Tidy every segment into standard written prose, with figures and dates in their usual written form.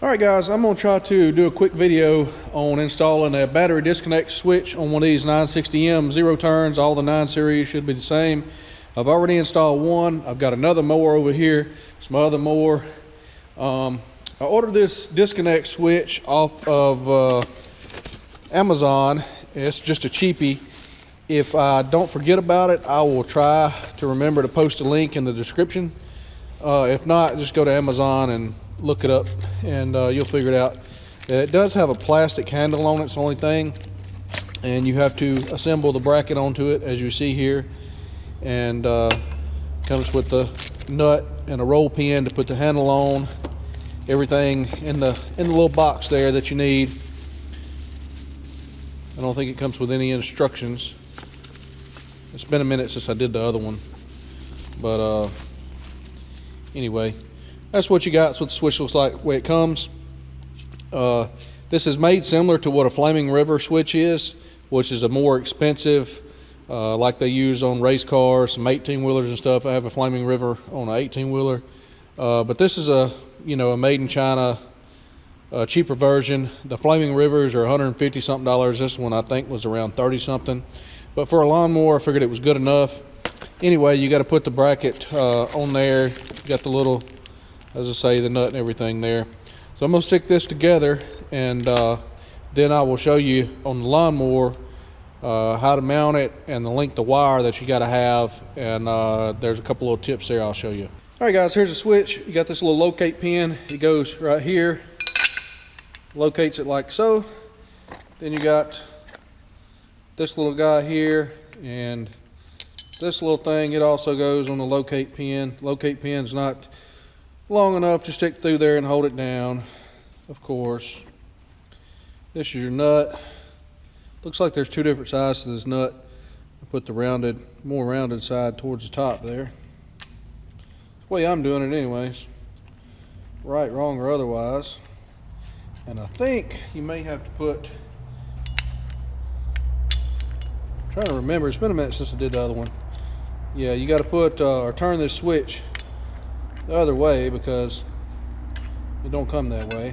All right guys, I'm gonna try to do a quick video on installing a battery disconnect switch on one of these 960M zero turns. All the 9 series should be the same. I've already installed one. I've got another mower over here. It's my other mower. I ordered this disconnect switch off of Amazon. It's just a cheapie. If I don't forget about it, I will try to remember to post a link in the description. If not, just go to Amazon and look it up and you'll figure it out. It does have a plastic handle on it, it's the only thing, and you have to assemble the bracket onto it as you see here, and comes with the nut and a roll pin to put the handle on, everything in the little box there that you need. I don't think it comes with any instructions. It's been a minute since I did the other one, but anyway, that's what you got. That's what the switch looks like the way it comes. This is made similar to what a Flaming River switch is, which is a more expensive, like they use on race cars, some 18-wheelers and stuff. I have a Flaming River on an 18-wheeler, but this is a made in China, cheaper version. The Flaming Rivers are $150 something. This one I think was around 30 something. But for a lawnmower, I figured it was good enough. Anyway, you got to put the bracket on there. You got the little, as I say, the nut and everything there. So I'm going to stick this together, and then I will show you on the lawnmower how to mount it and the length of wire that you got to have, and there's a couple little tips there I'll show you. All right guys, here's the switch. You got this little locate pin. It goes right here, locates it like so. Then you got this little guy here, and this little thing, it also goes on the locate pin. Locate pin's not long enough to stick through there and hold it down, of course. This is your nut. Looks like there's two different sides to this nut. I put the more rounded side towards the top there. That's the way I'm doing it anyways. Right, wrong, or otherwise. And I think you may have to put, I'm trying to remember, it's been a minute since I did the other one. Yeah, you got to put or turn this switch the other way because it don't come that way.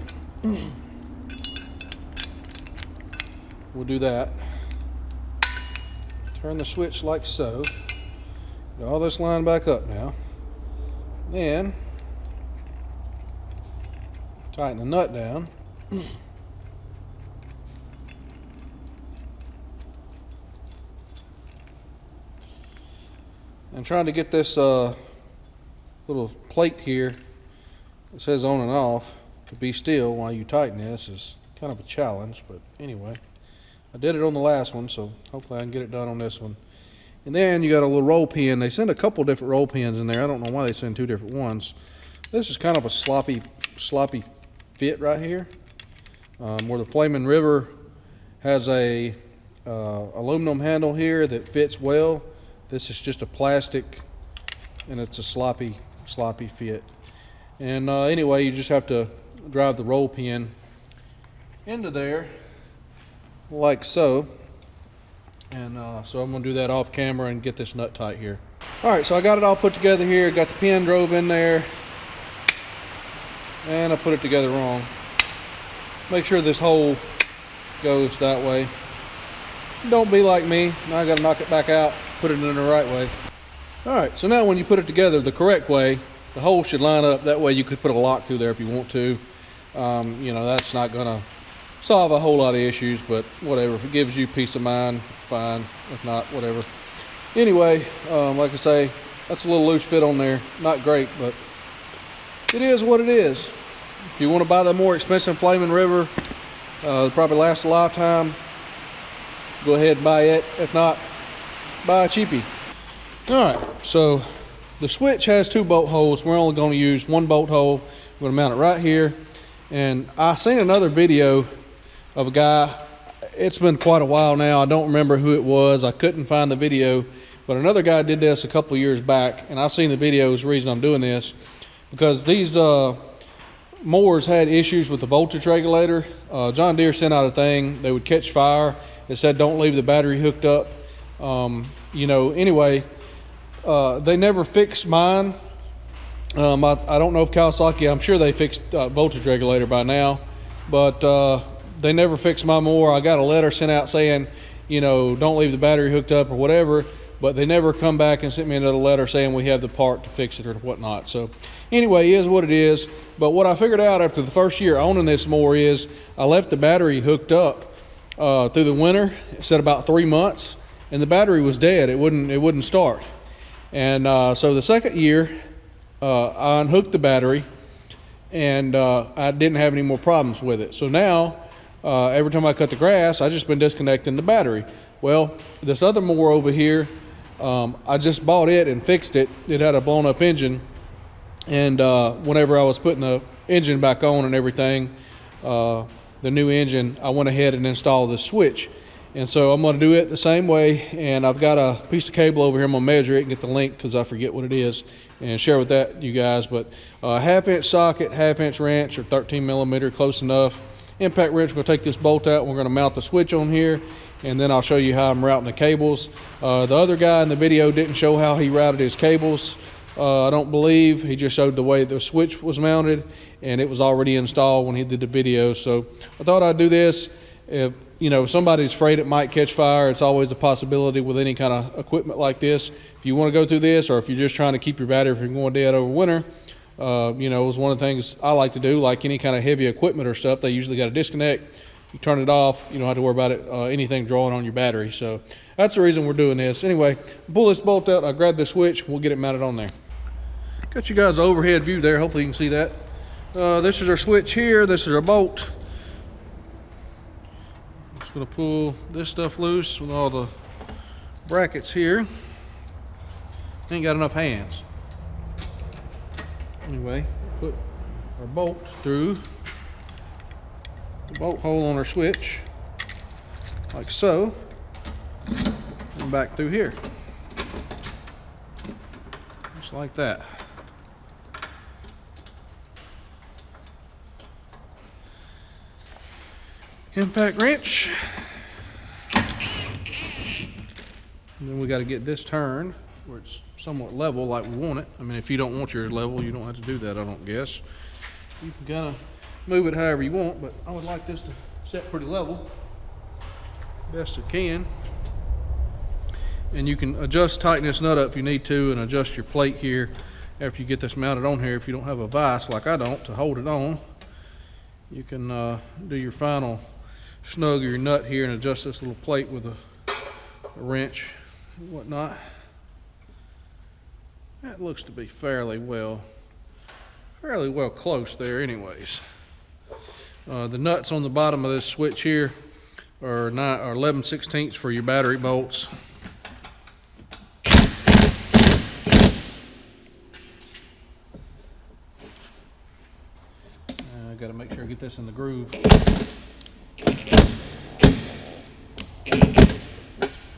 We'll do that. Turn the switch like so. Get all this line back up now. Then tighten the nut down. And trying to get this little plate here, it says on and off, to be still while you tighten this is kind of a challenge, but anyway, I did it on the last one, so hopefully I can get it done on this one. And then you got a little roll pin. They send a couple different roll pins in there. I don't know why they send two different ones. This is kind of a sloppy fit right here, where the Flaming River has a aluminum handle here that fits well. This is just a plastic, and it's a sloppy fit. And anyway, you just have to drive the roll pin into there like so. And so I'm going to do that off camera and get this nut tight here. All right, so I got it all put together here. Got the pin drove in there, and I put it together wrong. Make sure this hole goes that way. Don't be like me. Now I got to knock it back out, put it in the right way. All right, so now when you put it together the correct way, the hole should line up. That way you could put a lock through there if you want to. That's not gonna solve a whole lot of issues, but whatever. If it gives you peace of mind, fine. If not, whatever. Anyway, like I say, that's a little loose fit on there. Not great, but it is what it is. If you want to buy the more expensive Flaming River, it'll probably last a lifetime, go ahead and buy it. If not, buy a cheapie. All right, so the switch has 2 bolt holes. We're only going to use 1 bolt hole. We're going to mount it right here. And I seen another video of a guy. It's been quite a while now. I don't remember who it was. I couldn't find the video, but another guy did this a couple years back, and I've seen the videos. The reason I'm doing this because these mowers had issues with the voltage regulator. John Deere sent out a thing. They would catch fire. It said don't leave the battery hooked up. Anyway, they never fixed mine. I don't know if Kawasaki, I'm sure they fixed voltage regulator by now, but they never fixed my mower. I got a letter sent out saying, you know, don't leave the battery hooked up or whatever, but they never come back and sent me another letter saying we have the part to fix it or whatnot. So anyway, it is what it is. But what I figured out after the first year owning this mower is I left the battery hooked up through the winter. It said about 3 months, and the battery was dead. It wouldn't start. And so the second year, I unhooked the battery, and I didn't have any more problems with it. So now, every time I cut the grass, I just been disconnecting the battery. Well, this other mower over here, I just bought it and fixed it. It had a blown up engine, and whenever I was putting the engine back on and everything, the new engine, I went ahead and installed the switch. And so I'm going to do it the same way, and I've got a piece of cable over here. I'm going to measure it and get the length because I forget what it is and share with that you guys. But 1/2 inch socket, 1/2 inch wrench, or 13 millimeter, close enough. Impact wrench, we're going to take this bolt out. We're going to mount the switch on here, and then I'll show you how I'm routing the cables. The other guy in the video didn't show how he routed his cables. I don't believe. He just showed the way the switch was mounted, and it was already installed when he did the video. So I thought I'd do this. If you know somebody's afraid it might catch fire, it's always a possibility with any kind of equipment like this. If you want to go through this, or if you're just trying to keep your battery from going dead over winter, you know, it was one of the things I like to do. Like any kind of heavy equipment or stuff, they usually got a disconnect. You turn it off, you don't have to worry about it, anything drawing on your battery. So that's the reason we're doing this. Anyway, pull this bolt out, I'll grab the switch, we'll get it mounted on there. Got you guys an overhead view there, hopefully you can see that. This is our switch here, this is our bolt. Just gonna pull this stuff loose with all the brackets here. Ain't got enough hands. Anyway, put our bolt through the bolt hole on our switch, like so, and back through here, just like that. Impact wrench, and then we got to get this turned where it's somewhat level like we want it. I mean, if you don't want yours level, you don't have to do that, I don't guess. You can kind of move it however you want, but I would like this to set pretty level, best it can. And you can adjust, tighten this nut up if you need to, and adjust your plate here after you get this mounted on here. If you don't have a vise, like I don't, to hold it on, you can do your final snug of your nut here and adjust this little plate with a wrench and whatnot. That looks to be fairly well close there anyways. The nuts on the bottom of this switch here are 11/16 for your battery bolts. I got to make sure I get this in the groove.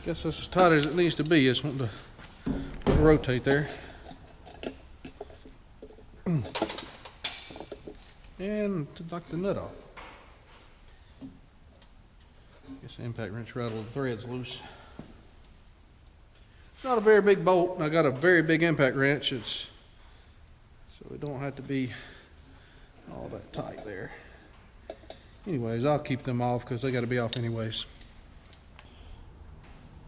Guess that's as tight as it needs to be. Just want to rotate there. And to knock the nut off. Guess the impact wrench rattled the threads loose. Not a very big bolt, and I got a very big impact wrench. So it don't have to be all that tight there. Anyways, I'll keep them off because they got to be off anyways.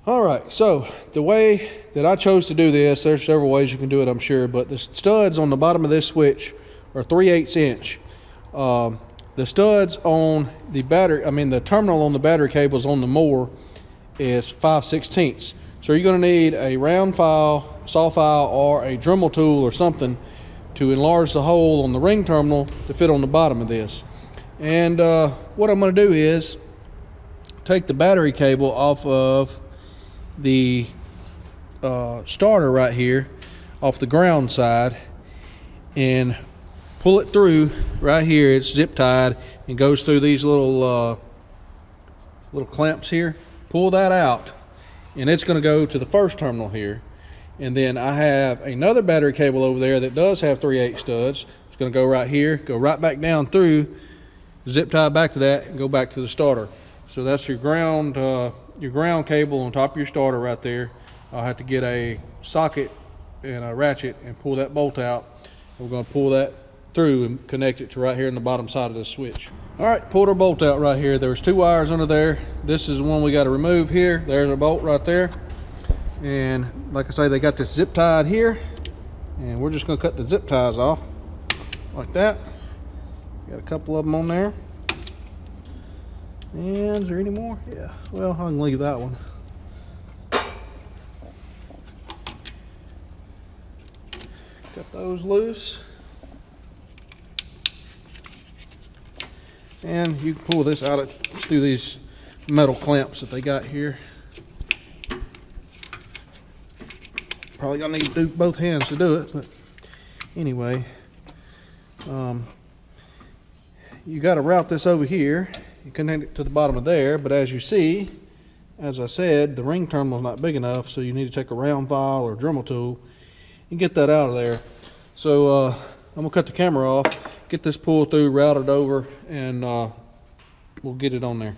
All right, so the way that I chose to do this, there's several ways you can do it, I'm sure, but the studs on the bottom of this switch are 3/8 inch. The studs on the battery, the terminal on the battery cables on the mower is 5/16. So you're going to need a round file, saw file, or a Dremel tool or something to enlarge the hole on the ring terminal to fit on the bottom of this. And what I'm going to do is take the battery cable off of the starter right here, off the ground side, and pull it through right here. It's zip tied and goes through these little clamps here. Pull that out, and it's going to go to the first terminal here. And then I have another battery cable over there that does have 3/8 studs. It's going to go right here, go right back down through, zip tie back to that, and go back to the starter. So that's your ground cable on top of your starter right there. I'll have to get a socket and a ratchet and pull that bolt out. We're going to pull that through and connect it to right here in the bottom side of this switch. All right, pulled our bolt out right here. There's 2 wires under there. This is the one we got to remove here. There's a bolt right there. And like I say, they got this zip tied here. And we're just going to cut the zip ties off like that. Got a couple of them on there. And is there any more? Yeah, well, I can leave that one. Got those loose. And you can pull this out through these metal clamps that they got here. Probably gonna need to do both hands to do it, but anyway, you got to route this over here. You connect it to the bottom of there, but as you see, as I said, the ring terminal is not big enough, so you need to take a round file or a Dremel tool and get that out of there. So I'm gonna cut the camera off, get this pulled through, route it over, and we'll get it on there.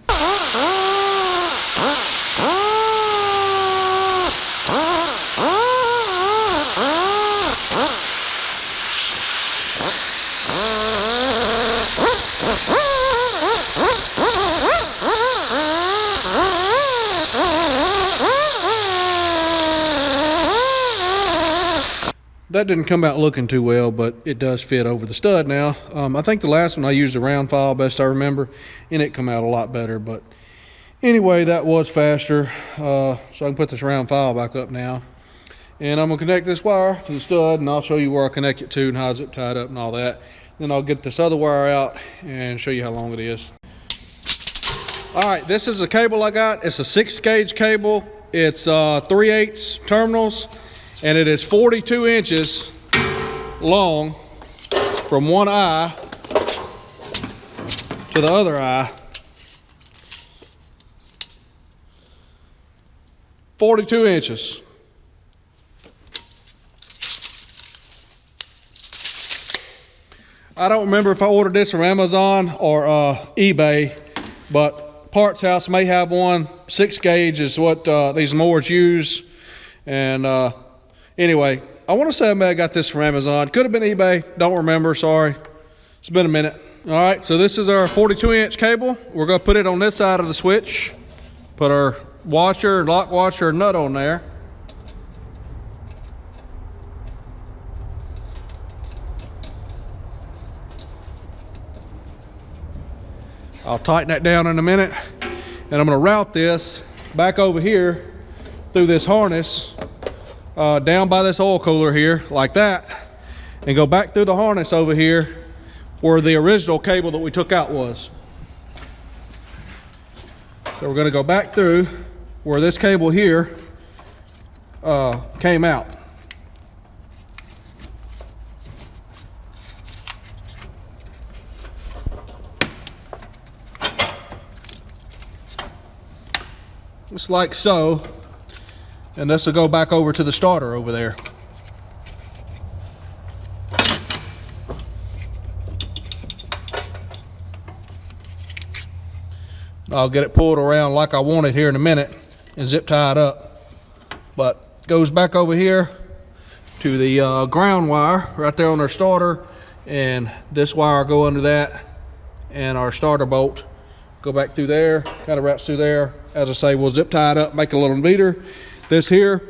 That didn't come out looking too well, but it does fit over the stud now. I think the last one I used a round file, best I remember, and it come out a lot better. But anyway, that was faster. So I can put this round file back up now. And I'm gonna connect this wire to the stud, and I'll show you where I connect it to and how I zip tie it up and all that. Then I'll get this other wire out and show you how long it is. All right, this is a cable I got. It's a 6-gauge cable. It's 3/8 terminals. And it is 42 inches long from one eye to the other eye. 42 inches. I don't remember if I ordered this from Amazon or eBay, but Parts House may have one. 6 gauge is what these mowers use. And anyway, I want to say I may have got this from Amazon. Could have been eBay. Don't remember. Sorry. It's been a minute. All right, so this is our 42-inch cable. We're going to put it on this side of the switch. Put our washer, lock washer, nut on there. I'll tighten that down in a minute. And I'm going to route this back over here through this harness. Down by this oil cooler here, like that, and go back through the harness over here where the original cable that we took out was. So we're going to go back through where this cable here came out. Just like so. And this will go back over to the starter over there. I'll get it pulled around like I want it here in a minute and zip tie it up. But goes back over here to the ground wire right there on our starter, and this wire go under that, and our starter bolt go back through there, kind of wraps through there. As I say, we'll zip tie it up, make a little meter. This here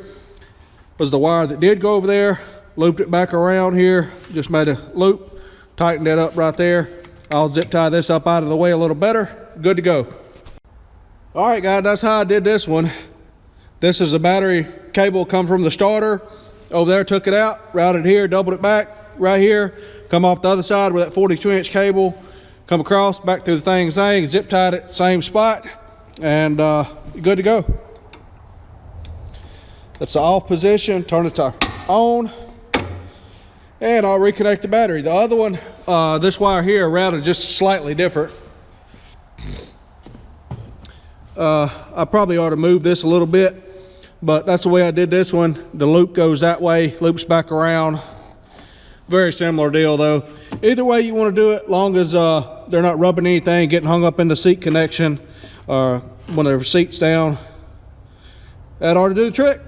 was the wire that did go over there, looped it back around here, just made a loop, tightened that up right there. I'll zip tie this up out of the way a little better, good to go. All right guys, that's how I did this one. This is a battery cable come from the starter. Over there, took it out, routed here, doubled it back, right here, come off the other side with that 42-inch cable, come across, back through the thing, zip tied it, same spot, and good to go. That's the off position, turn it to on, and I'll reconnect the battery. The other one, this wire here routed just slightly different. I probably ought to move this a little bit, but that's the way I did this one. The loop goes that way, loops back around. Very similar deal though. Either way you want to do it, long as they're not rubbing anything, getting hung up in the seat connection, when the seat's down, that ought to do the trick.